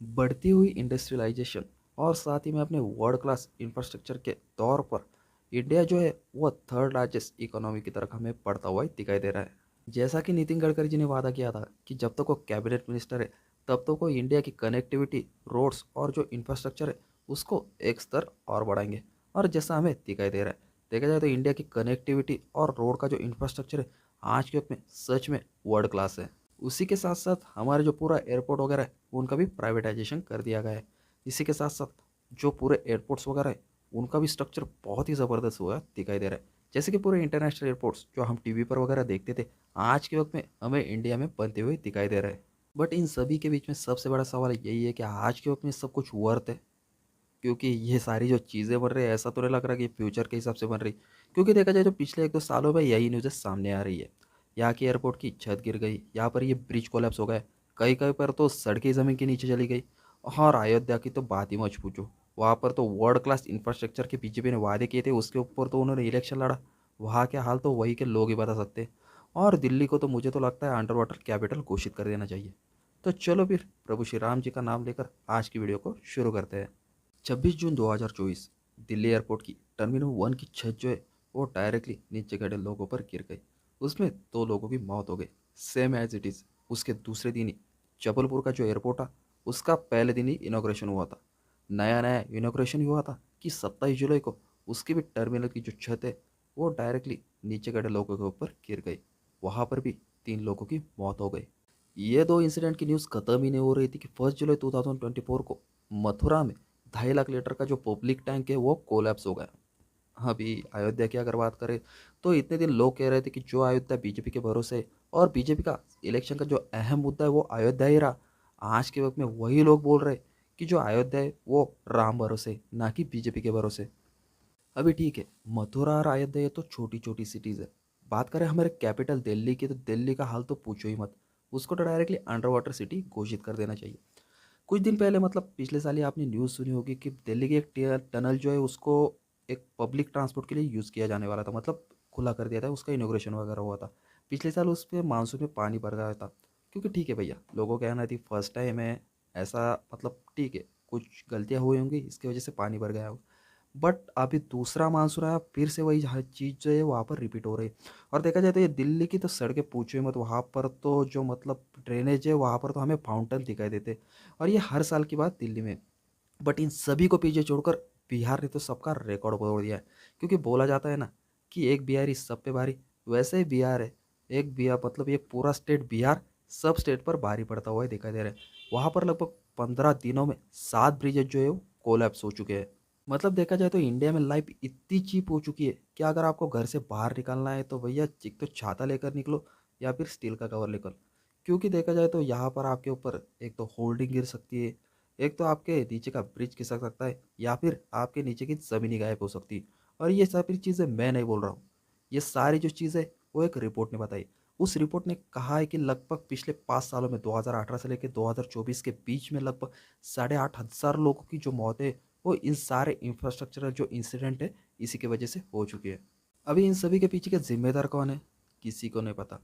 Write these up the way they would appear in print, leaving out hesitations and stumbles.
बढ़ती हुई इंडस्ट्रियलाइजेशन और साथ ही में अपने वर्ल्ड क्लास इंफ्रास्ट्रक्चर के तौर पर इंडिया जो है वो थर्ड लार्जेस्ट इकोनॉमी की तरफ हमें बढ़ता हुआ ही दिखाई दे रहा है। जैसा कि नितिन गडकरी जी ने वादा किया था कि जब तक वो कैबिनेट मिनिस्टर है तब तक वो इंडिया की कनेक्टिविटी, रोड्स और जो इंफ्रास्ट्रक्चर है उसको एक स्तर और बढ़ाएंगे। और जैसा हमें दिखाई दे रहा है, देखा जाए तो इंडिया की कनेक्टिविटी और रोड का जो इंफ्रास्ट्रक्चर है आज के वक्त में सच में वर्ल्ड क्लास है। उसी के साथ साथ हमारे जो पूरा एयरपोर्ट वगैरह है उनका भी प्राइवेटाइजेशन कर दिया गया है। इसी के साथ साथ जो पूरे एयरपोर्ट्स वगैरह है उनका भी स्ट्रक्चर बहुत ही ज़बरदस्त हुआ दिखाई दे रहा है। जैसे कि पूरे इंटरनेशनल एयरपोर्ट्स जो हम टीवी पर वगैरह देखते थे आज के वक्त में हमें इंडिया में बनते हुए दिखाई दे रहे हैं। बट इन सभी के बीच में सबसे बड़ा सवाल यही है कि आज के वक्त में सब कुछ वर्थ है? क्योंकि ये सारी जो चीज़ें बन रही है ऐसा तो नहीं लग रहा कि फ्यूचर के हिसाब से बन रही। क्योंकि देखा जाए तो पिछले 1-2 सालों में यही न्यूज़ें सामने आ रही है। यहाँ की एयरपोर्ट की छत गिर गई, यहाँ पर ये ब्रिज कोलैप्स हो गए, कहीं कहीं पर तो सड़कें ज़मीन के नीचे चली गई। और अयोध्या की तो बात ही मत पूछो। वहाँ पर तो वर्ल्ड क्लास इंफ्रास्ट्रक्चर के बीजेपी ने वादे किए थे, उसके ऊपर तो उन्होंने इलेक्शन लड़ा। वहाँ के हाल तो वही के लोग ही बता सकते हैं। और दिल्ली को तो मुझे तो लगता है अंडर वाटर कैपिटल घोषित कर देना चाहिए। तो चलो फिर प्रभु श्री राम जी का नाम लेकर आज की वीडियो को शुरू करते हैं। 26 जून 2024 दिल्ली एयरपोर्ट की टर्मिनल 1 की छत जो है वो डायरेक्टली नीचे खड़े लोगों पर गिर गई। उसमें 2 लोगों की मौत हो गई, सेम एज इट इज़। उसके दूसरे दिन ही जबलपुर का जो एयरपोर्ट था उसका पहले दिन ही इनॉग्रेशन हुआ था। नया नया इनॉग्रेशन हुआ था कि 27 जुलाई को उसकी भी टर्मिनल की जो छत है वो डायरेक्टली नीचे खड़े लोगों के ऊपर गिर गई। वहाँ पर भी 3 लोगों की मौत हो गई। ये दो इंसिडेंट की न्यूज़ खत्म ही नहीं हो रही थी कि 1 जुलाई 2024 को मथुरा में 2.5 लाख लीटर का जो पब्लिक टैंक है वो कोलैप्स हो गया। अभी अयोध्या की अगर बात करें तो इतने दिन लोग कह रहे थे कि जो अयोध्या बीजेपी के भरोसे है और बीजेपी का इलेक्शन का जो अहम मुद्दा है वो अयोध्या ही रहा। आज के वक्त में वही लोग बोल रहे हैं कि जो अयोध्या है वो राम भरोसे है, ना कि बीजेपी के भरोसे। अभी ठीक है, मथुरा और अयोध्या ये तो छोटी छोटी सिटीज़ है। बात करें हमारे कैपिटल दिल्ली की तो दिल्ली का हाल तो पूछो ही मत। उसको तो डायरेक्टली अंडर वाटर सिटी घोषित कर देना चाहिए। कुछ दिन पहले मतलब पिछले साल ही आपने न्यूज़ सुनी होगी कि दिल्ली की एक टनल जो है उसको एक पब्लिक ट्रांसपोर्ट के लिए यूज़ किया जाने वाला था, मतलब खुला कर दिया था, उसका इनोग्रेशन वगैरह हुआ था। पिछले साल उस पर मानसून में पानी भर गया था। क्योंकि ठीक है भैया, लोगों का कहना थी फर्स्ट टाइम है, ऐसा मतलब ठीक है, कुछ गलतियाँ हुई होंगी इसकी वजह से पानी भर गया हो। बट अभी दूसरा मानसून आया, फिर से वही हर चीज़ जो है वहाँ पर रिपीट हो रही है। और देखा जाए तो ये दिल्ली की तो सड़कें पूछो ही मत, वहाँ पर तो जो मतलब ड्रेनेज है वहाँ पर तो हमें फाउंटेन दिखाई देते। और ये हर साल की बात दिल्ली में। बट इन सभी को पीछे छोड़कर बिहार ने तो सबका रिकॉर्ड तोड़ दिया है। क्योंकि बोला जाता है ना कि एक बिहारी सब पे भारी, वैसे ही बिहार है। एक बिहार मतलब एक पूरा स्टेट बिहार सब स्टेट पर भारी पड़ता हुआ दिखाई दे रहा है। वहाँ पर लगभग 15 दिनों में 7 ब्रिजेज जो है वो कोलैप्स हो चुके हैं। मतलब देखा जाए तो इंडिया में लाइफ इतनी चीप हो चुकी है कि अगर आपको घर से बाहर निकलना है तो भैया एक तो छाता लेकर निकलो या फिर स्टील का कवर लेकर। क्योंकि देखा जाए तो यहाँ पर आपके ऊपर एक तो होल्डिंग गिर सकती है, एक तो आपके नीचे का ब्रिज खिसक सकता है, या फिर आपके नीचे की ज़मीनी गायब हो सकती है। और ये सारी चीज़ें मैं नहीं बोल रहा हूँ, ये सारी जो चीज़ें वो एक रिपोर्ट ने बताई। उस रिपोर्ट ने कहा है कि लगभग पिछले 5 सालों में 2018 से लेकर 2024 के बीच में लगभग 8,500 लोगों की जो मौत है वो इन सारे इंफ्रास्ट्रक्चरल जो इंसिडेंट है इसी की वजह से हो चुकी है। अभी इन सभी के पीछे के जिम्मेदार कौन है, किसी को नहीं पता।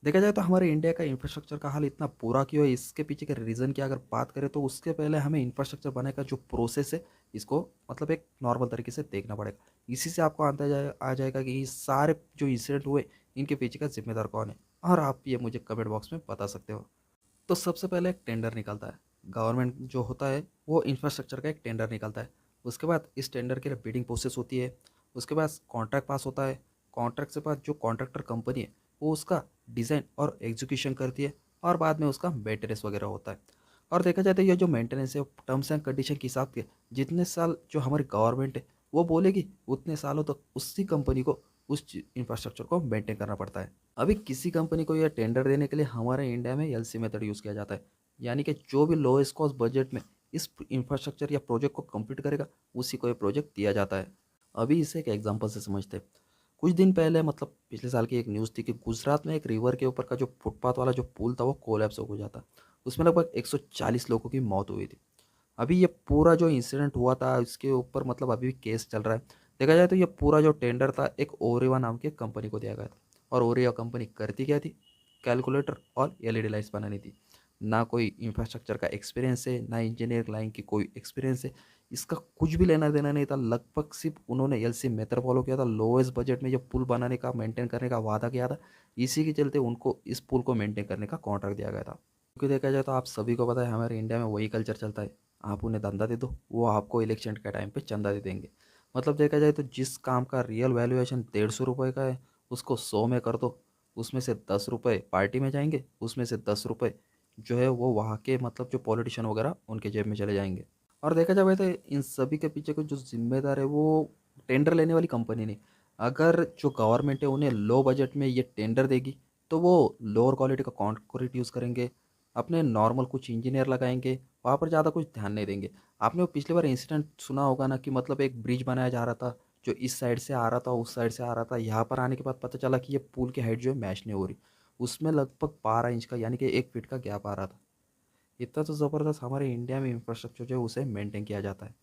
देखा जाए तो हमारे इंडिया का इंफ्रास्ट्रक्चर का हाल इतना बुरा क्यों है, इसके पीछे के रीज़न की अगर बात करें तो उसके पहले हमें इंफ्रास्ट्रक्चर बनाने का जो प्रोसेस है इसको मतलब एक नॉर्मल तरीके से देखना पड़ेगा। इसी से आपको आ जाएगा कि ये सारे जो इंसिडेंट हुए इनके पीछे का जिम्मेदार कौन है। और आप ये मुझे कमेंट बॉक्स में बता सकते हो। तो सबसे पहले एक टेंडर निकलता है। गवर्नमेंट जो होता है वो इंफ्रास्ट्रक्चर का एक टेंडर निकलता है। उसके बाद इस टेंडर के लिए बिडिंग प्रोसेस होती है। उसके बाद कॉन्ट्रैक्ट पास होता है। कॉन्ट्रैक्ट से बाद जो कॉन्ट्रैक्टर कंपनी है वो उसका डिज़ाइन और एग्जीक्यूशन करती है। और बाद में उसका मेंटेनेंस वगैरह होता है। और देखा जाए तो ये जो मेंटेनेंस है टर्म्स एंड कंडीशन के हिसाब से जितने साल जो हमारी गवर्नमेंट है वो बोलेगी उतने सालों तक उसी कंपनी को उस इंफ्रास्ट्रक्चर को मेंटेन करना पड़ता है। अभी किसी कंपनी को यह टेंडर देने के लिए हमारे इंडिया में एलसी मेथड यूज़ किया जाता है। यानी कि जो भी लोएस्ट कॉस्ट बजट में इस इंफ्रास्ट्रक्चर या प्रोजेक्ट को कंप्लीट करेगा उसी को ये प्रोजेक्ट दिया जाता है। अभी इसे एक एग्जांपल से समझते हैं। कुछ दिन पहले मतलब पिछले साल की एक न्यूज़ थी कि गुजरात में एक रिवर के ऊपर का जो फुटपाथ वाला जो पुल था वो कोलैप्स हो गया था। उसमें लगभग 140 लोगों की मौत हुई थी। अभी ये पूरा जो इंसिडेंट हुआ था इसके ऊपर मतलब अभी भी केस चल रहा है। देखा जाए तो ये पूरा जो टेंडर था एक ओरेवा नाम की कंपनी को दिया गया था। और ओरेवा कंपनी करती क्या थी, कैलकुलेटर और एलईडी लाइट्स बनानी थी। ना कोई इंफ्रास्ट्रक्चर का एक्सपीरियंस है, ना इंजीनियरिंग लाइन की कोई एक्सपीरियंस है। इसका कुछ भी लेना देना नहीं था। लगभग सिर्फ उन्होंने एलसी मेथड फॉलो किया था। लोएस्ट बजट में जो पुल बनाने का मेंटेन करने का वादा किया था, इसी के चलते उनको इस पुल को मेंटेन करने का कॉन्ट्रैक्ट दिया गया था। क्योंकि देखा जाए तो आप सभी को पता है हमारे इंडिया में वही कल्चर चलता है। आप उन्हें धंधा दे दो, वो आपको इलेक्शन के टाइम पे चंदा दे देंगे। मतलब देखा जाए तो जिस काम का रियल वैल्यूएशन 150 रुपये का है, उसको 100 में कर दो। उसमें से 10 रुपये पार्टी में जाएंगे, उसमें से 10 रुपये जो है वो वहाँ के मतलब जो पॉलिटिशियन वगैरह उनके जेब में चले जाएंगे। और देखा जाए तो इन सभी के पीछे को जो जिम्मेदार है वो टेंडर लेने वाली कंपनी नहीं। अगर जो गवर्नमेंट है उन्हें लो बजट में ये टेंडर देगी, तो वो लोअर क्वालिटी का कंक्रीट यूज़ करेंगे, अपने नॉर्मल कुछ इंजीनियर लगाएंगे, वहाँ पर ज़्यादा कुछ ध्यान नहीं देंगे। आपने वो पिछली बार इंसिडेंट सुना होगा ना कि मतलब एक ब्रिज बनाया जा रहा था, जो इस साइड से आ रहा था, उस साइड से आ रहा था, यहाँ पर आने के बाद पता चला कि ये पुल की हाइट जो है मैच नहीं हो रही। उसमें लगभग 12 इंच का यानी कि 1 फीट का गैप आ रहा था। इतना तो ज़बरदस्त हमारे इंडिया में इंफ्रास्ट्रक्चर जो है उसे मेंटेन किया जाता है।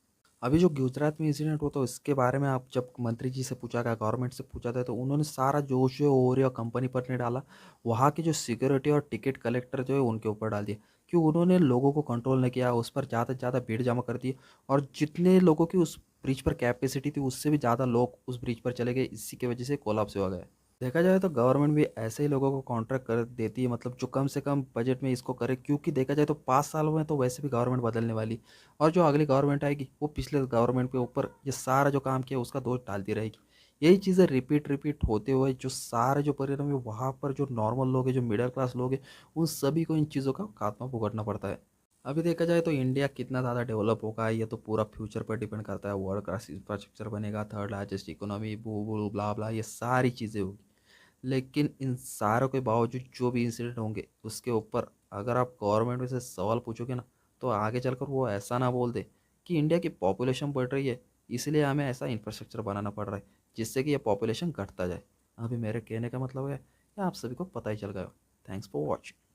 अभी जो गुजरात में इंसिडेंट हुआ तो इसके बारे में आप जब मंत्री जी से पूछा गया, गवर्नमेंट से पूछा था, तो उन्होंने सारा जोश जो ओरिया कंपनी पर नहीं डाला, वहाँ की जो सिक्योरिटी और टिकट कलेक्टर जो है उनके ऊपर डाल दिया। क्यों? उन्होंने लोगों को कंट्रोल नहीं किया, उस पर ज़्यादा से ज़्यादा भीड़ जमा कर दी। और जितने लोगों की उस ब्रिज पर कैपेसिटी थी उससे भी ज़्यादा लोग उस ब्रिज पर चले गए। इसी की वजह से कोलैप्स हो गया। देखा जाए तो गवर्नमेंट भी ऐसे ही लोगों को कॉन्ट्रैक्ट कर देती है, मतलब जो कम से कम बजट में इसको करे। क्योंकि देखा जाए तो 5 सालों में तो वैसे भी गवर्नमेंट बदलने वाली, और जो अगली गवर्नमेंट आएगी वो पिछले गवर्नमेंट के ऊपर ये सारा जो काम किया उसका दोष डालती रहेगी। यही चीज़ें रिपीट रिपीट होते हुए जो सारे जो परिणाम है वहाँ पर जो नॉर्मल लोग हैं, जो मिडिल क्लास लोग हैं, उन सभी को इन चीज़ों का खात्मा भुगतना पड़ता है। अभी देखा जाए तो इंडिया कितना ज़्यादा डेवलप होगा ये तो पूरा फ्यूचर पर डिपेंड करता है। वर्ल्ड क्लास इंफ्रास्ट्रक्चर बनेगा, थर्ड लार्जेस्ट इकोनॉमी, बू बू ब्ला ब्ला, ये सारी चीज़ें होगी। लेकिन इन सारों के बावजूद जो भी इंसिडेंट होंगे उसके ऊपर अगर आप गवर्नमेंट में से सवाल पूछोगे ना, तो आगे चलकर वो ऐसा ना बोल दे कि इंडिया की पॉपुलेशन बढ़ रही है इसलिए हमें ऐसा इंफ्रास्ट्रक्चर बनाना पड़ रहा है जिससे कि ये पॉपुलेशन घटता जाए। अभी मेरे कहने का मतलब है, ये आप सभी को पता ही चल गया। Thanks for watching.